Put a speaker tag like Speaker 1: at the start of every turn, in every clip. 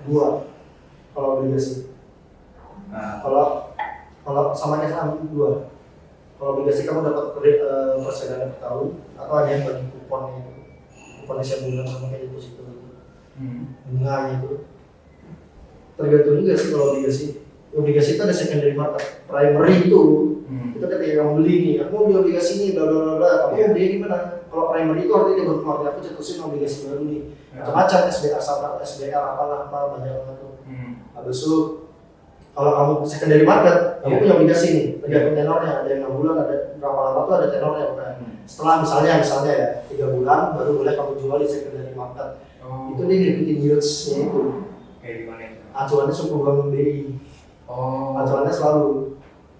Speaker 1: dua kalau obligasi. Kalau sama kayak saham dua. Kalau obligasi kamu dapat persenan per tahun atau ada yang bagi kuponnya setiap bulan sama kayak deposito gitu. Bunganya itu tergantung juga sih. Kalau obligasi itu ada secondary market, primary itu ketika kamu beli nih, aku mau beli obligasi nih, bla bla bla, kamu mau beli di mana? Kalau primary itu artinya dia berkeluarga, aku cetusin obligasi baru nih, macam-macam SBR apalah apa banyak banget tuh. Habis itu kalau kamu secondary market, kamu punya obligasi nih, tergantung tenornya, ada yang 6 bulan, ada berapa lama tuh ada tenornya bukan. Setelah misalnya ya 3 bulan baru boleh kamu jual di secondary market. Itu dia ngikutin yields-nya itu.
Speaker 2: Kayak gimana itu?
Speaker 1: Acuannya suku bunga BI. Acuannya selalu.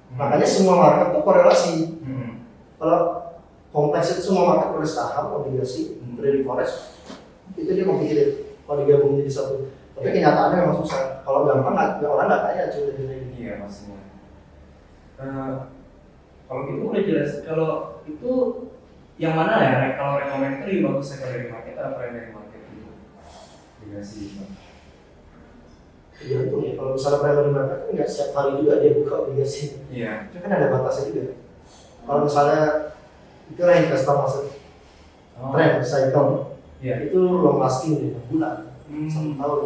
Speaker 1: Makanya semua market tuh korelasi. Kalau kompleks itu semua market oleh saham, obligasi, trading forex, itu dia complicated. Kalau digabung jadi satu. Tapi kenyataannya memang susah. Kalau gampang orang nggak kaya cuy dari trading.
Speaker 2: Iya maksudnya. Kalau gitu udah jelas. Kalau itu yang mana ya? Kalau rekomend itu lebih bagus secondary market atau primary market gitu? Obligasi.
Speaker 1: Tergantung ya. Kalau misalnya primary market kan nggak setiap hari juga dia buka obligasi.
Speaker 2: Iya.
Speaker 1: Itu kan ada batasnya juga. Kalau misalnya itu lah investor masuk trend cycle, itu long lasting 5 bulan, 1 tahun.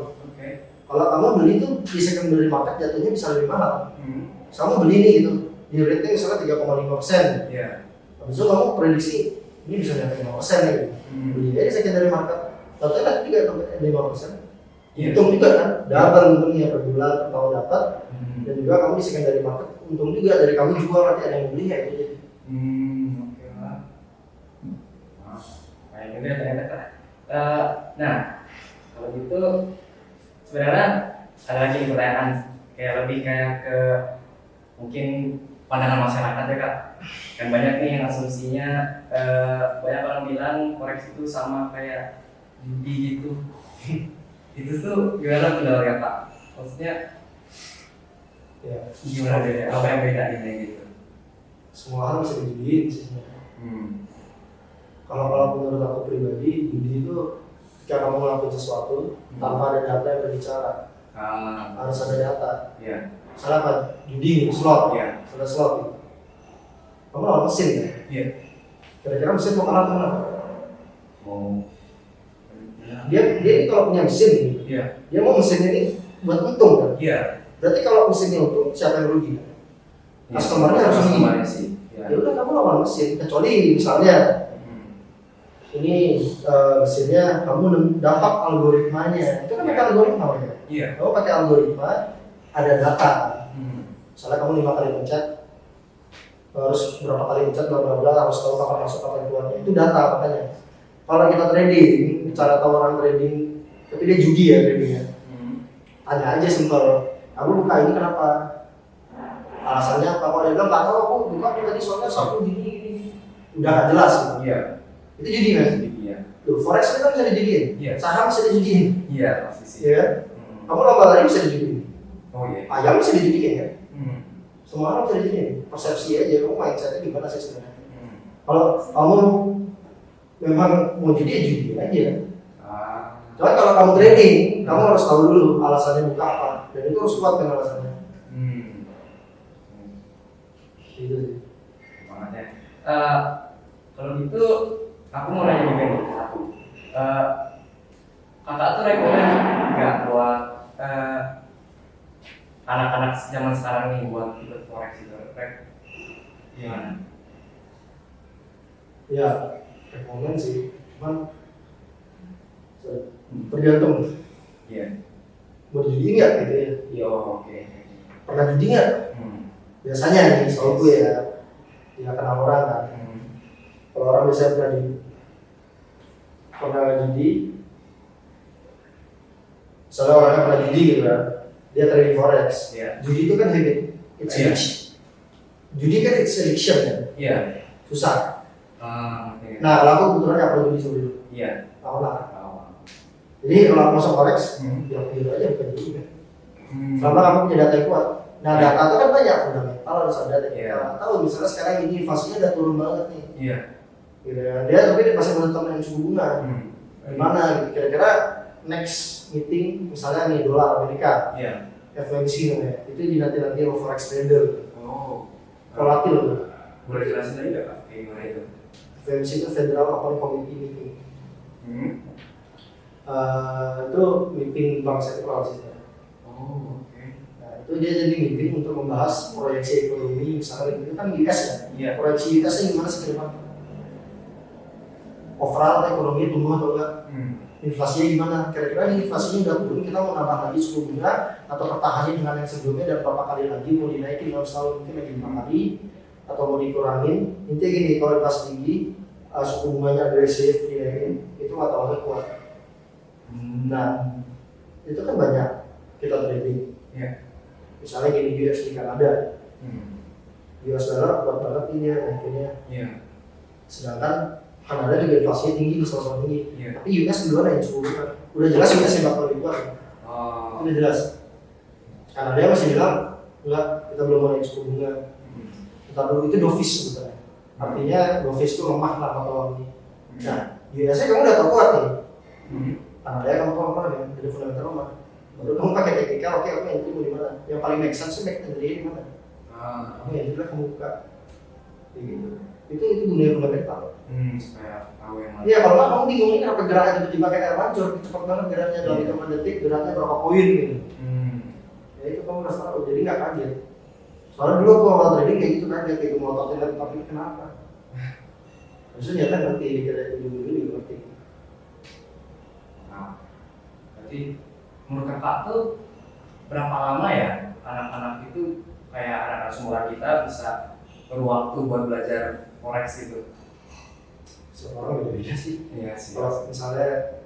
Speaker 1: Kalau kamu beli itu di secondary market jatuhnya bisa lebih mahal. Kamu beli nih gitu, di rate misalnya 3,5%. Habis itu kamu prediksi ini bisa nyampe 5% nih. Beli aja di secondary market, tentunya nanti juga 5%. Untung juga kan, double untungnya per bulan, per tahun dapat. Dan juga kamu di secondary market, untung juga dari kamu jual nanti ada yang beli ya itu jadi.
Speaker 2: Oke lah. Baik juga ternyata. Nah, kalau gitu sebenarnya ada lagi pertanyaan kayak lebih kayak ke mungkin pandangan masyarakat ya kak. Kan banyak nih yang asumsinya banyak orang bilang forex itu sama kayak judi gitu. Itu tuh gimana pendapat kak? Maksudnya
Speaker 1: ya
Speaker 2: gimana deh? Apa yang bedainnya gitu?
Speaker 1: Semua hal bisa dijudiin sih sebenarnya. Kalau menurut aku pribadi, judi itu ketika kamu melakukan sesuatu tanpa ada data yang berbicara, harus ada data. Misalnya apa? Judi, slot, ada slot gitu. Kamu lawan mesin ya? Kira-kira mesin mau kalah kemana? Dia ini kalau punya mesin gitu, dia mau mesinnya ini buat untung kan? Berarti kalau mesinnya untung, siapa yang rugi? Customer-nya harus rugi. Ya udah kamu lawan mesin, kecuali misalnya ini mesinnya kamu dapat algoritmanya, itu kan pakai algoritma ya. Kamu pakai algoritma, ada data. Misalnya kamu 5 kali pencet, harus berapa kali pencet, bla bla bla, harus tahu kapan masuk kapan keluarnya, itu data makanya. Kalau kita trading, cara tahu orang trading, tapi dia judi ya tradingnya. Tanya aja simpel, kamu buka ini kenapa? Alasannya apa? Kalau dia bilang nggak tahu, aku buka tadi soalnya satu gini, udah nggak jelas gitu. Itu judi kan? Tuh, forex itu kan bisa dijudiin, saham bisa dijudiin. Ya. Kamu lomba lari bisa dijudiin. Ayam bisa dijudiin kan? Semua orang bisa dijudiin. Persepsi aja, kamu mindsetnya gimana sih sebenarnya? Kalau kamu memang mau judi ya judi aja kan? Cuman kalau kamu trading, kamu harus tahu dulu alasannya buka apa, dan itu harus kuat kan alasannya. Gitu sih.
Speaker 2: Makanya. Kalau gitu, aku mau nanya juga nih. Kakak tuh rekomen nggak buat anak-anak zaman sekarang nih buat ikut forex itu? Gimana?
Speaker 1: Ya, rekomen sih, cuman tergantung. Mau judi nggak gitu ya? Pernah judi nggak? Biasanya nih, setahu gue ya, tidak kenal orang kan. Kalau orang biasanya pernah judi, misalnya orangnya pernah judi gitu kan, dia trading forex. Judi itu kan habit, it's addiction. Judi kan it's addiction kan, susah. Nah kalau aku kebetulan nggak pernah judi sebelum, tahu lah. Jadi kalau aku masuk forex, ya pilih aja bukan judi kan. Selama kamu punya data yang kuat. Nah data itu kan banyak, fundamental harus ada data. Tahu misalnya sekarang ini inflasinya udah turun banget nih. Gitu ya. Dia tapi dia masih menentukan suku bunga. Gimana gitu. Kira-kira next meeting misalnya nih dolar Amerika, FOMC namanya, itu dinanti-nanti forex trader. Volatil tuh.
Speaker 2: Boleh jelasin lagi nggak Pak? Kayak gimana itu?
Speaker 1: FOMC itu Federal Open Committee Meeting. Itu meeting bank sentral sih. Nah, itu dia jadi meeting untuk membahas proyeksi ekonomi, misalnya itu kan US ya. Proyeksi US nya gimana sih ke depan? Overall ekonomi tumbuh atau enggak? Inflasinya gimana? Kira-kira ini inflasinya udah turun, kita mau nambah lagi suku bunga atau pertahankan dengan yang sebelumnya dan berapa kali lagi mau dinaikin dalam setahun mungkin lagi 5 kali atau mau dikurangin? Intinya gini, kalau inflasi tinggi, suku bunganya agresif dinaikin, itu mata kuat. Nah, itu kan banyak kita trading. Misalnya gini US di Kanada, US dollar kuat banget ini akhirnya. Sedangkan Kanada juga inflasinya tinggi, sama-sama tinggi. Tapi US duluan yang suku bunga. Udah jelas US yang bakal dikeluar. Udah jelas. Kanada masih bilang enggak, kita belum mau naik suku bunga. Ntar dulu itu dovish sebetulnya. Artinya dovish itu lemah lah mata uang ini. Nah, US-nya kamu udah tau kuat nih. Kanada kamu tau lemah ya, jadi fundamental lemah. Baru kamu pakai teknikal, oke aku entry mau di mana? Yang paling make sense itu make entry di mana? Kamu entry lah kamu buka. Kayak gitu. Itu dunia fundamental.
Speaker 2: Supaya tahu yang mana.
Speaker 1: Iya, kalau nggak kamu bingung ini kenapa geraknya tiba-tiba kayak air mancur, cepat banget geraknya dalam hitungan detik, geraknya berapa koin gitu. Ya itu kamu harus tahu, jadi nggak kaget. Soalnya dulu aku awal trading kayak gitu kaget, kayak ngototin laptop ini kenapa? Maksudnya kan ngerti, dikira ujung-ujung juga ngerti.
Speaker 2: Nah, berarti menurut kakak tuh berapa lama ya anak-anak itu kayak anak-anak seumuran kita bisa berwaktu buat belajar forex gitu?
Speaker 1: Seorang beda-beda sih.
Speaker 2: Iya sih.
Speaker 1: Kalau misalnya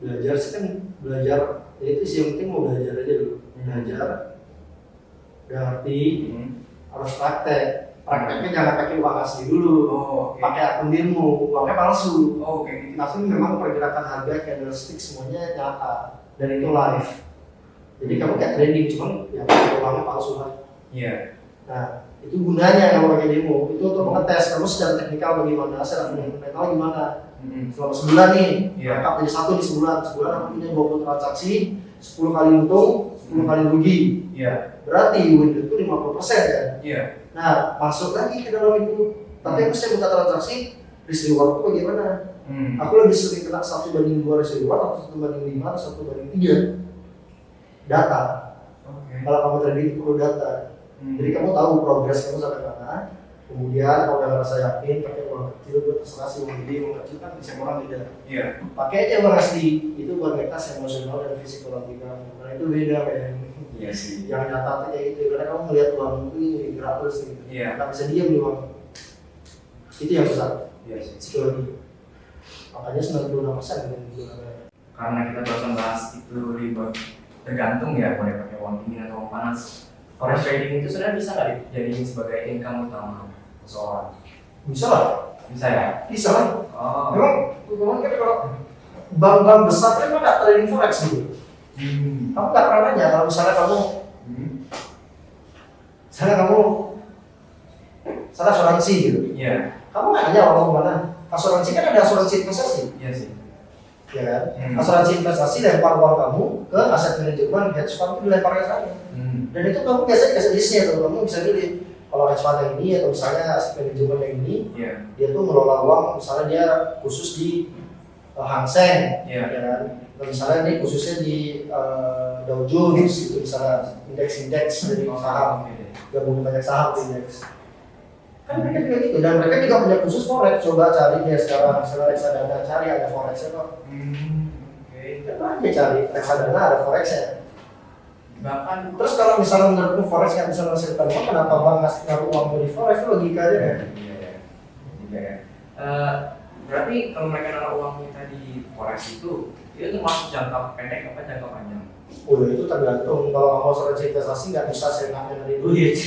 Speaker 1: belajar sih kan belajar, ya itu sih yang penting mau belajar aja dulu. Belajar, udah ngerti, harus praktek. Prakteknya jangan pakai uang asli dulu, pakai akun demo, uangnya palsu. Tapi memang pergerakan harga candlestick semuanya nyata dan itu live. Jadi kamu kayak trading, cuman ya pakai uangnya palsu lah. Nah, itu gunanya kalau pakai demo, itu untuk mengetes kamu secara teknikal bagaimana, secara fundamental gimana. Selama sebulan nih, angkat jadi satu di sebulan aku punya 20 transaksi, 10 kali untung, 10 kali rugi. Berarti win rate itu 50% kan? Nah, masuk lagi ke dalam itu. Tapi aku saya buka transaksi, risk reward itu bagaimana? Aku lebih sering kena 1/2 risk reward atau 1/5 atau 1/3 data. Kalau kamu trading itu perlu data. Jadi kamu tahu progres kamu sampai mana. Kemudian kalau udah merasa yakin, pakai uang kecil, itu terserah sih uang gede, uang kecil kan bisa orang beda. Pakai aja uang asli, itu buat metas emosional dan psikological. Karena itu beda kan.
Speaker 2: Iya sih.
Speaker 1: Yang nyata tuh kayak gitu, karena kamu ngeliat uang itu gerak terus gitu. Nggak bisa diam di uang. Itu yang besar. Psikologi. Makanya 96% dengan itu.
Speaker 2: Karena kita barusan bahas itu riba, tergantung ya boleh pakai uang dingin atau uang panas. Forex trading itu sebenarnya bisa nggak dijadiin sebagai income utama seseorang?
Speaker 1: Bisa lah.
Speaker 2: Bisa ya?
Speaker 1: Bisa lah. Memang kan kalau bank-bank besar kan nggak trading forex gitu. Kamu nggak pernah nanya kalau misalnya kamu misalnya asuransi gitu. Kamu nggak nanya orang kemana? Asuransi kan ada asuransi investasi.
Speaker 2: Iya sih.
Speaker 1: Ya kan? Asuransi investasi lempar uang kamu ke aset manajemen hedge fund, itu dilemparnya sana. Dan itu kamu biasanya kasih listnya tuh, kamu bisa pilih kalau hedge fund yang ini atau misalnya aset manajemen yang ini, dia tuh ngelola uang, misalnya dia khusus di Hang Seng, ya kan? Atau misalnya ini khususnya di Dow Jones gitu, misalnya indeks dari saham, gabungan banyak saham di indeks. Kan mereka juga gitu, dan mereka juga punya khusus forex. Coba cari dia sekarang, misalnya reksadana, cari ada forexnya kok. Coba aja cari reksadana ada forexnya.
Speaker 2: Bahkan
Speaker 1: terus kalau misalnya menurutmu forex nggak bisa menghasilkan uang, kenapa bang naruh uang di forex? Itu logika aja kan?
Speaker 2: Iya. Berarti kalau mereka naruh uang kita di forex itu termasuk jangka pendek apa jangka panjang?
Speaker 1: Itu tergantung. Kalau kamu asuransi investasi nggak bisa seenaknya dari duit.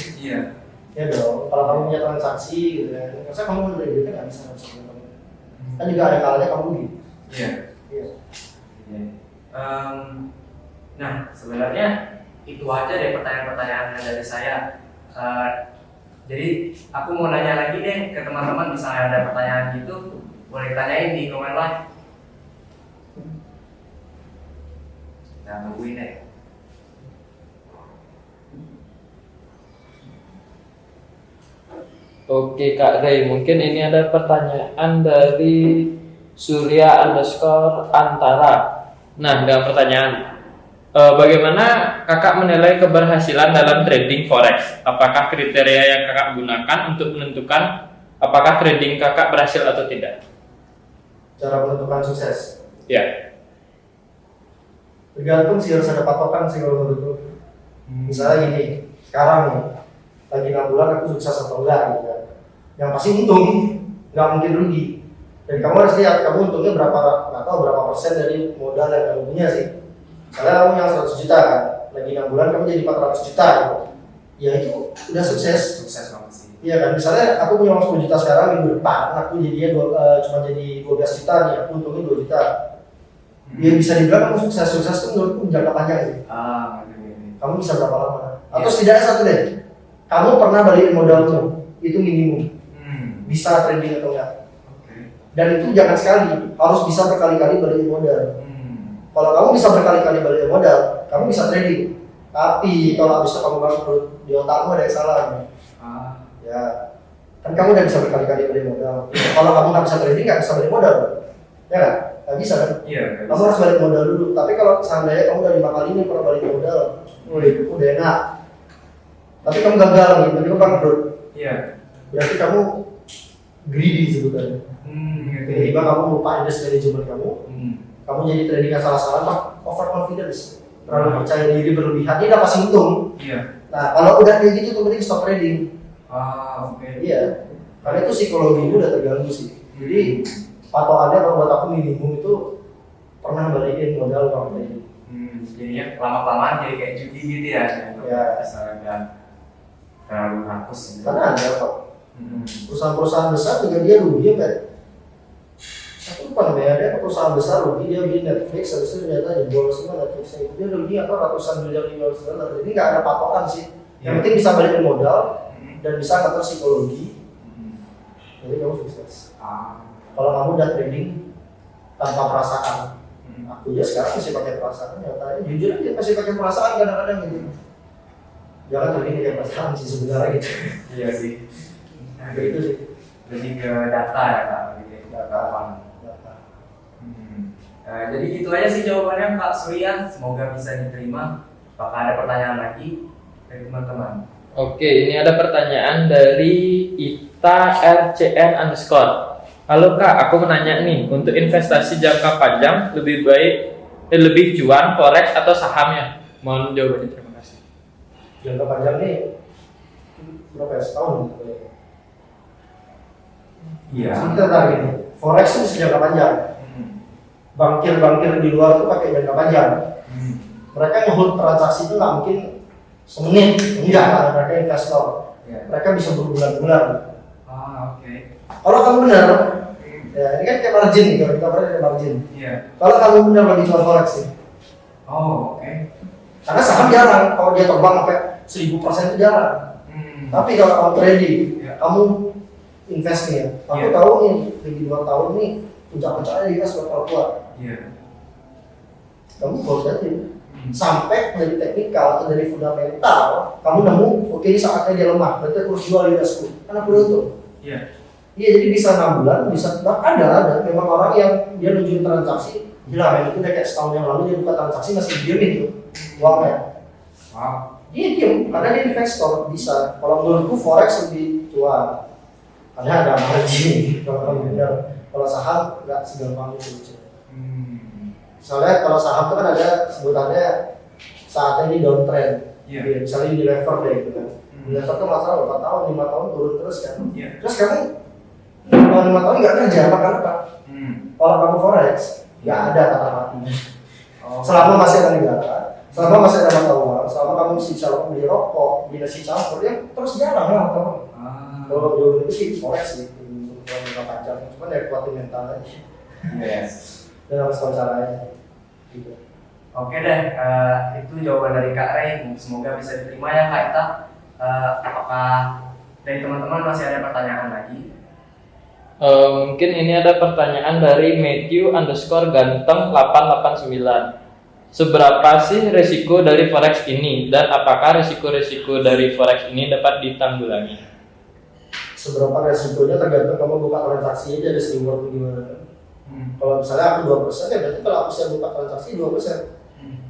Speaker 1: Ya dong, kalau kamu punya transaksi gitu kan, masa kamu dari duitnya nggak bisa kan juga ada kalanya kamu rugi.
Speaker 2: Nah, sebenarnya itu aja deh pertanyaan-pertanyaan dari saya. Jadi aku mau nanya lagi deh ke teman-teman, misalnya ada pertanyaan gitu boleh tanyain di komen live. kita tungguin deh.
Speaker 3: Oke Kak Ray, mungkin ini ada pertanyaan dari Surya underscore Antara. Nah, dengan pertanyaan, bagaimana kakak menilai keberhasilan dalam trading forex? Apakah kriteria yang kakak gunakan untuk menentukan apakah trading kakak berhasil atau tidak?
Speaker 1: Cara menentukan sukses.
Speaker 3: Ya.
Speaker 1: Tergantung sih, harus ada patokan sih kalau menurutku. Misalnya gini, sekarang nih, lagi 6 bulan aku sukses atau enggak gitu kan. Yang pasti untung, nggak mungkin rugi. Dan kamu harus lihat kamu untungnya nggak tahu berapa persen dari modal yang kamu punya sih. Misalnya kamu yang 100 juta kan, lagi 6 bulan kamu jadi 400 juta gitu. Ya itu udah sukses.
Speaker 2: Sukses banget sih.
Speaker 1: Iya kan, misalnya aku punya uang 10 juta sekarang, minggu depan aku jadinya cuma jadi 12 juta nih, aku untungnya 2 juta. Ya bisa dibilang kamu sukses itu menurutku jangka panjang sih. Kamu bisa berapa lama? Atau setidaknya satu deh, kamu pernah balikin modalmu, itu minimum. Bisa trading atau enggak? Dan itu jangan sekali, harus bisa berkali-kali balikin modal. Kalau kamu bisa berkali-kali balikin modal, kamu bisa trading. Tapi kalau habis itu kamu bangkrut, di otakmu ada yang salah. Ya, kan kamu udah bisa berkali-kali balikin modal. Kalau kamu nggak bisa trading, nggak bisa balikin modal, ya nggak? Nggak bisa kan?
Speaker 2: Iya.
Speaker 1: Kamu harus balik modal dulu. Tapi kalau seandainya kamu udah 5 kali ini pernah balik modal, hidupmu udah enak. Tapi kamu gagal nih, berarti kamu bangkrut.
Speaker 2: Iya.
Speaker 1: Berarti kamu greedy sebutannya. Tiba-tiba kamu lupa invest manajemen kamu, kamu jadi trading salah-salah, pak overconfidence, terlalu percaya diri berlebihan, ini udah pasti untung.
Speaker 2: Iya.
Speaker 1: Nah kalau udah kayak gitu tuh mending stop trading.
Speaker 2: Oke.
Speaker 1: Iya, karena itu psikologimu udah terganggu sih. Jadi patokannya kalau buat aku minimum itu pernah balikin modal kamu trading.
Speaker 2: Jadinya lama-kelamaan jadi kayak judi gitu ya.
Speaker 1: Ya.
Speaker 2: Misalnya terlalu rakus.
Speaker 1: Karena ada kok perusahaan-perusahaan besar juga dia rugi ya. Aku lupa namanya, ada perusahaan besar rugi, dia beli Netflix, habis itu ternyata jebol semua Netflixnya itu, dia rugi apa ratusan miliar US dollar. Jadi nggak ada patokan sih. Yang penting bisa balikin modal dan bisa ngatur psikologi. Jadi kamu sukses. Kalau kamu udah trading tanpa perasaan, aku ya sekarang masih pakai perasaan. Ya tanya jujur aja masih pakai perasaan kadang-kadang gitu. Jangan trading pakai perasaan sih sebenarnya gitu.
Speaker 2: Iya sih.
Speaker 1: Nah, itu sih.
Speaker 2: Lebih ke data ya kak, lebih ke data. Jadi gitu aja sih jawabannya Kak Surya. Semoga bisa diterima. Apakah ada pertanyaan lagi dari teman-teman?
Speaker 3: Oke, ini ada pertanyaan dari Ita RCN underscore. Halo Kak, aku menanya nih, untuk investasi jangka panjang lebih cuan forex atau sahamnya? Mohon jawabannya, terima kasih.
Speaker 1: Jangka panjang nih berapa ya, setahun?
Speaker 2: Iya.
Speaker 1: Kita tahu ini, forex itu bisa jangka panjang. Bankir-bankir di luar itu pakai jangka panjang. Mereka nge-hold transaksi itu nggak mungkin semenit, enggak lah, mereka investor. Mereka bisa berbulan-bulan.
Speaker 2: Oke.
Speaker 1: Kalau kamu benar, ya ini kan kayak margin nih, kalau kita pernah ada margin.
Speaker 2: Iya.
Speaker 1: Kalau kamu benar lagi jual forex sih.
Speaker 2: Oke.
Speaker 1: Karena saham jarang, kalau dia terbang sampai 1000% itu jarang. Tapi kalau kamu trading, kamu invest nih ya. Aku tahu nih, lagi 2 tahun nih, puncak-puncaknya di US bakal keluar. Kamu hold aja. Sampai dari teknikal atau dari fundamental, kamu nemu, oke ini saatnya dia lemah, berarti aku harus jual US ku. Kan aku untung. Iya, jadi bisa 6 bulan, bisa ada memang orang yang dia nunjukin transaksi, gila itu udah kayak setahun yang lalu dia buka transaksi masih diemin tuh uangnya. Dia diem, karena dia investor, bisa. Kalau menurutku forex lebih cuan, karena ada margin. Kalau kamu benar, kalau saham nggak segampang itu. Soalnya kalau saham itu kan ada sebutannya saatnya ini downtrend. Misalnya di lever deh gitu kan. Di lever itu masalah 4 tahun, 5 tahun turun terus kan. Terus kamu 5 tahun nggak kerja, makan apa? Kalau kamu forex, nggak ada kata matinya. Selama masih ada negara, selama masih ada mata uang, selama kamu masih bisa beli rokok, beli nasi campur, ya terus jalan lah kamu. Kalau jauh itu sih forex sih, untuk jangka panjang. Cuman ya kuatin mental aja. Dan harus tahu caranya. Gitu.
Speaker 2: Oke deh, itu jawaban dari Kak Ray. Semoga bisa diterima ya Kak Ita. Apakah dari teman-teman masih ada pertanyaan lagi?
Speaker 3: Mungkin ini ada pertanyaan dari Matthew underscore ganteng 889. seberapa sih risiko dari forex ini dan apakah risiko-risiko dari forex ini dapat ditanggulangi?
Speaker 1: Seberapa resikonya tergantung kamu buka transaksi aja ada reward gimana. Kalau misalnya aku 2% ya berarti kalau aku buka transaksi 2%.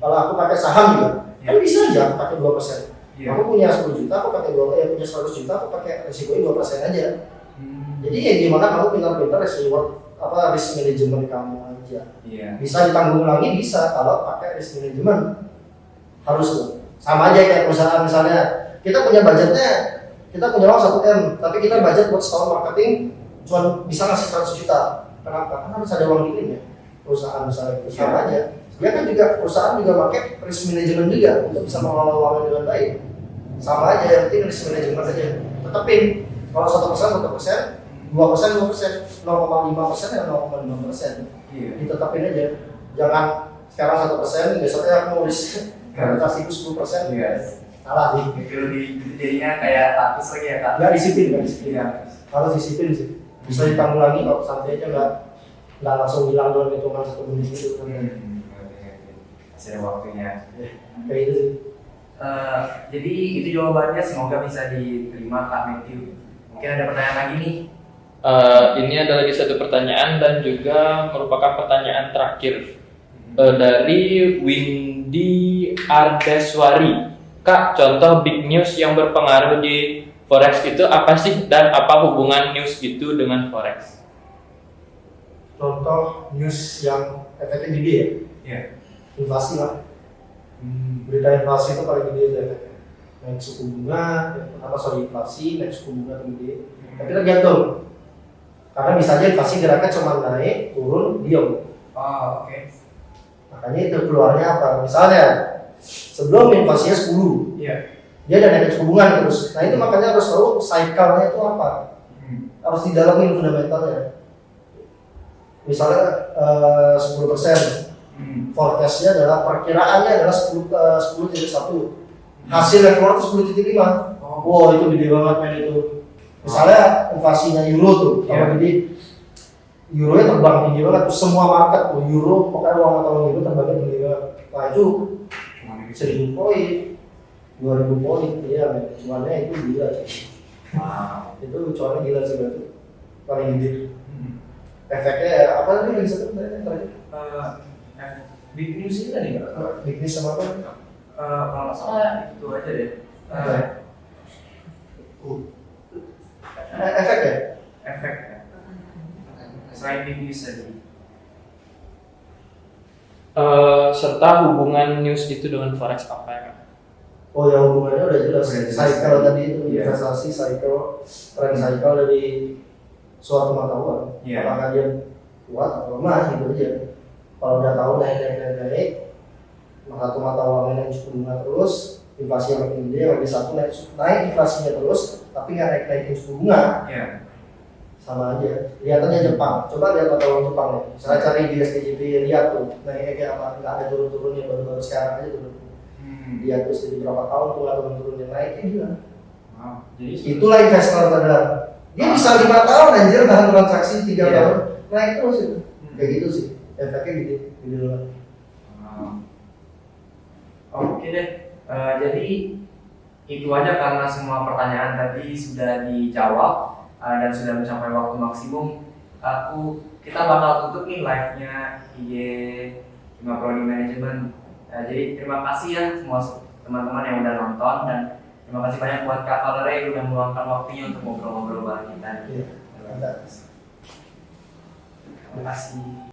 Speaker 1: Kalau aku pakai saham juga, kan bisa aja aku pakai 2%. Aku punya 10 juta, aku pakai 2, punya 100 juta, aku pakai risikonya 2% aja. Jadi ya gimana kamu pintar-pintar risk management kamu aja. Bisa ditanggulangi bisa kalau pakai risk management. Harus tuh. Sama aja kayak perusahaan misalnya, kita punya budgetnya, kita punya uang 1M, tapi kita budget buat setahun marketing cuma bisa ngasih 100 juta. Kenapa? Karena harus ada uang dikit ya. Perusahaan misalnya itu sama aja. Dia kan juga perusahaan juga pakai risk management juga untuk bisa mengelola uangnya dengan baik. Sama aja, yang penting risk management aja. Tetepin kalau 1%, 2%, 0,5% ya 0,5%. Ditetapin aja. Jangan sekarang 1%, besoknya aku mau risk transaksi itu 10%. Salah sih.
Speaker 2: Itu lebih jadinya kayak taktis lagi ya kak.
Speaker 1: Nggak disiplin. Harus disiplin sih. Bisa ditanggulangi kalau santai aja nggak langsung hilang dalam hitungan 1 menit itu.
Speaker 2: Masih ada waktunya.
Speaker 1: Kayak gitu sih.
Speaker 2: Jadi itu jawabannya, semoga bisa diterima Kak Matthew. Mungkin ada pertanyaan lagi nih.
Speaker 3: Ini ada lagi satu pertanyaan dan juga merupakan pertanyaan terakhir dari Windy Ardeswari. Kak, contoh big news yang berpengaruh di forex itu apa sih dan apa hubungan news itu dengan forex?
Speaker 1: Contoh news yang efeknya gede ya? Inflasi lah. Berita inflasi itu paling gede efeknya. Naik suku bunga, inflasi, naik suku bunga gede. Tapi tergantung. Karena bisa aja inflasi geraknya cuma naik, turun, diam.
Speaker 2: Oke.
Speaker 1: Makanya itu keluarnya apa? Misalnya sebelum inflasinya 10, dia ada naik suku bunga terus. Nah itu makanya harus tahu cycle-nya itu apa. Harus didalamin fundamentalnya. Misalnya 10%. Forecast-nya adalah perkiraannya adalah 10.1. Hasil yang keluar itu 10.5. Wow, itu gede banget main itu. Misalnya inflasinya euro tuh, kalau gede euro nya terbang tinggi banget tuh, semua market tuh euro, pokoknya uang atau euro terbangnya tinggi banget. Nah itu 1.000 poin, 2.000 poin, iya, cuannya itu gila sih. Itu cuannya gila sih berarti, paling gede. Efeknya apa tadi yang disebut tadi?
Speaker 2: Big news ini tadi nggak?
Speaker 1: Big news sama apa?
Speaker 2: Kalau nggak salah itu aja deh.
Speaker 1: Efek ya?
Speaker 2: Efek ya. Selain big news tadi.
Speaker 3: Serta hubungan news itu dengan forex apa ya Kak?
Speaker 1: Oh ya, hubungannya udah jelas. Cycle tadi itu investasi cycle, trend cycle dari suatu mata uang. Apakah dia kuat atau lemah gitu aja. Kalau udah tahu naik, satu mata uangnya naik suku bunga terus, inflasi yang makin gede, lagi satu naik inflasinya terus, tapi nggak naikin suku bunga. Sama aja. Lihat aja Jepang. Coba lihat mata uang Jepang ya. Misalnya cari di SKJP, lihat tuh naiknya kayak apa. Nggak ada turun-turunnya, baru-baru sekarang aja turun. Lihat terus jadi berapa tahun tuh nggak turun-turunnya, naiknya gila.
Speaker 2: Jadi
Speaker 1: itulah investor sadar. Dia bisa 5 tahun anjir nahan transaksi 3 tahun, naik terus itu. Kayak gitu sih. Efeknya gede banget.
Speaker 2: Oke deh. Jadi itu aja karena semua pertanyaan tadi sudah dijawab dan sudah mencapai waktu maksimum. Kita bakal tutup nih live-nya IG Hima Prodi Management. Jadi terima kasih ya semua teman-teman yang udah nonton dan terima kasih banyak buat Kak Valerie yang udah meluangkan waktunya untuk ngobrol-ngobrol bareng kita. Terima kasih.